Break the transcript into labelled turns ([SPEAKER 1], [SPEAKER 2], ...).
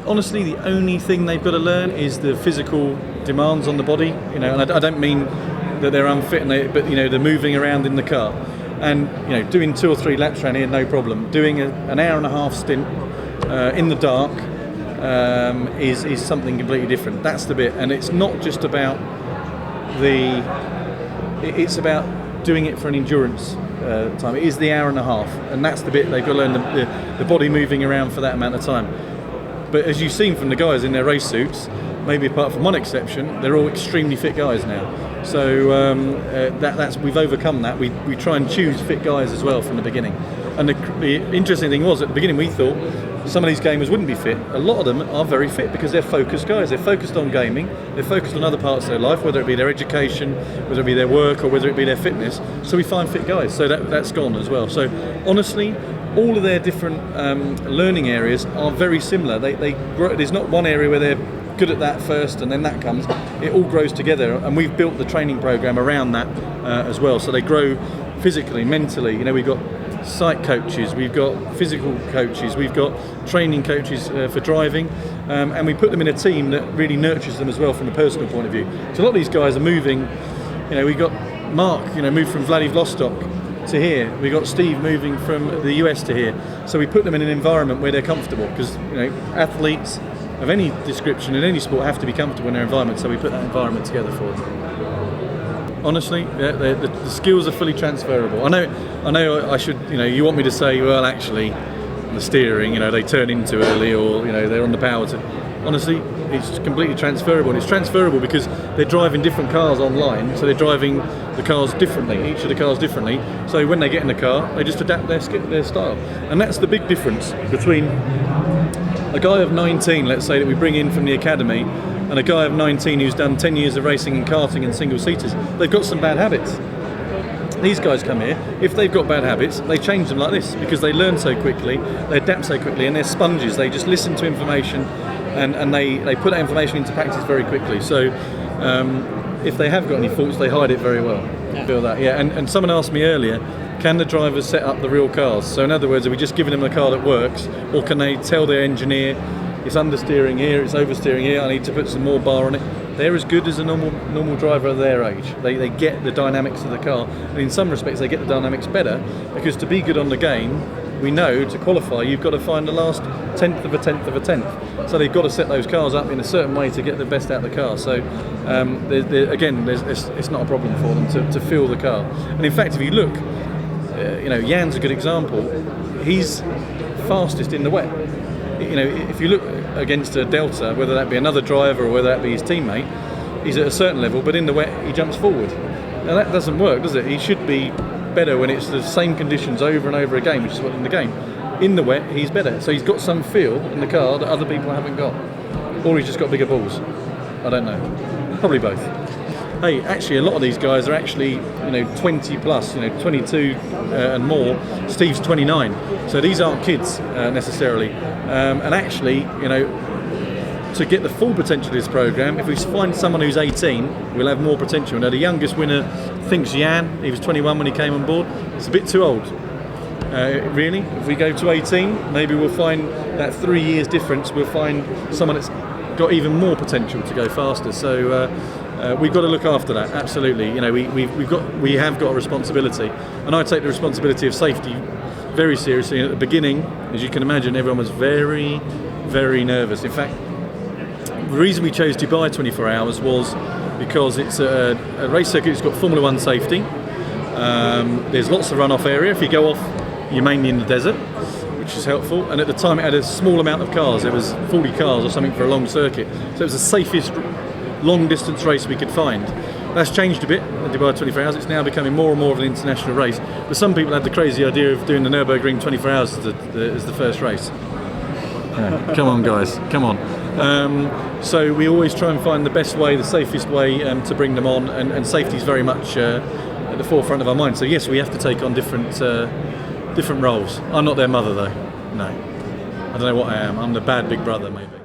[SPEAKER 1] Honestly, the only thing they've got to learn is the physical demands on the body. And I don't mean that they're unfit, but they're moving around in the car, and doing 2 or 3 laps around here, no problem. Doing an hour and a half stint in the dark is something completely different. That's the bit, and it's not just about it's about doing it for an endurance time. It is the hour and a half, and that's the bit they've got to learn, the body moving around for that amount of time. But as you've seen from the guys in their race suits, maybe apart from one exception, they're all extremely fit guys now. So we've overcome that. We try and choose fit guys as well from the beginning. And the interesting thing was, at the beginning we thought some of these gamers wouldn't be fit. A lot of them are very fit because they're focused guys. They're focused on gaming, they're focused on other parts of their life, whether it be their education, whether it be their work, or whether it be their fitness. So we find fit guys, so that's gone as well. So honestly, all of their different learning areas are very similar. They grow. There's not one area where they're good at that first and then that comes. It all grows together, and we've built the training program around that as well. So they grow physically, mentally. We've got site coaches, we've got physical coaches, we've got training coaches for driving, and we put them in a team that really nurtures them as well from a personal point of view. So a lot of these guys are moving. We got Mark, moved from Vladivostok to here. We got Steve moving from the US to here. So we put them in an environment where they're comfortable, because athletes of any description in any sport have to be comfortable in their environment. So we put that environment together for them. Honestly, the skills are fully transferable. I know. I should. You want me to say, well, actually, the steering, they turn in too early, or they're on the power to. Honestly, it's completely transferable, and it's transferable because they're driving different cars online, so they're driving the cars differently, each of the cars differently. So when they get in the car, they just adapt their style, and that's the big difference between a guy of 19, let's say, that we bring in from the academy, and a guy of 19 who's done 10 years of racing and karting and single-seaters. They've got some bad habits. These guys come here, if they've got bad habits, they change them like this, because they learn so quickly, they adapt so quickly, and they're sponges. They just listen to information, and they put that information into practice very quickly. So if they have got any faults, they hide it very well.
[SPEAKER 2] Yeah.
[SPEAKER 1] Feel that, yeah. And someone asked me earlier, can the drivers set up the real cars? So in other words, are we just giving them a car that works, or can they tell their engineer, it's understeering here, it's oversteering here, I need to put some more bar on it? They're as good as a normal driver of their age. They get the dynamics of the car, and in some respects they get the dynamics better, because to be good on the game, we know to qualify you've got to find the last tenth of a tenth of a tenth. So they've got to set those cars up in a certain way to get the best out of the car. So it's not a problem for them to feel the car. And in fact, if you look, Jan's a good example. He's fastest in the wet. If you look against a Delta, whether that be another driver or whether that be his teammate, he's at a certain level, but in the wet he jumps forward. Now that doesn't work, does it? He should be better when it's the same conditions over and over again, which is what in the game. In the wet, he's better. So he's got some feel in the car that other people haven't got. Or he's just got bigger balls. I don't know. Probably both. Hey, actually a lot of these guys are actually 20 plus, 22 and more. Steve's 29, so these aren't kids necessarily, and actually to get the full potential of this program, if we find someone who's 18, we'll have more potential. Now the youngest winner, thinks Jan, he was 21 when he came on board. It's a bit too old, really. If we go to 18, maybe we'll find that 3 years difference, we'll find someone that's got even more potential to go faster. So we've got to look after that, absolutely. We have got a responsibility, and I take the responsibility of safety very seriously. And at the beginning, as you can imagine, everyone was very, very nervous. In fact, the reason we chose Dubai 24 hours was because it's a race circuit that's got Formula 1 safety. There's lots of runoff area. If you go off, you're mainly in the desert, which is helpful. And at the time it had a small amount of cars. It was 40 cars or something for a long circuit. So it was the safest long distance race we could find. That's changed a bit in Dubai 24 hours. It's now becoming more and more of an international race. But some people had the crazy idea of doing the Nürburgring 24 hours as the first race. Yeah. Come on guys, come on. So we always try and find the best way, the safest way to bring them on, and safety is very much at the forefront of our mind. So yes, we have to take on different roles. I'm not their mother though, no. I don't know what I am. I'm the bad big brother maybe.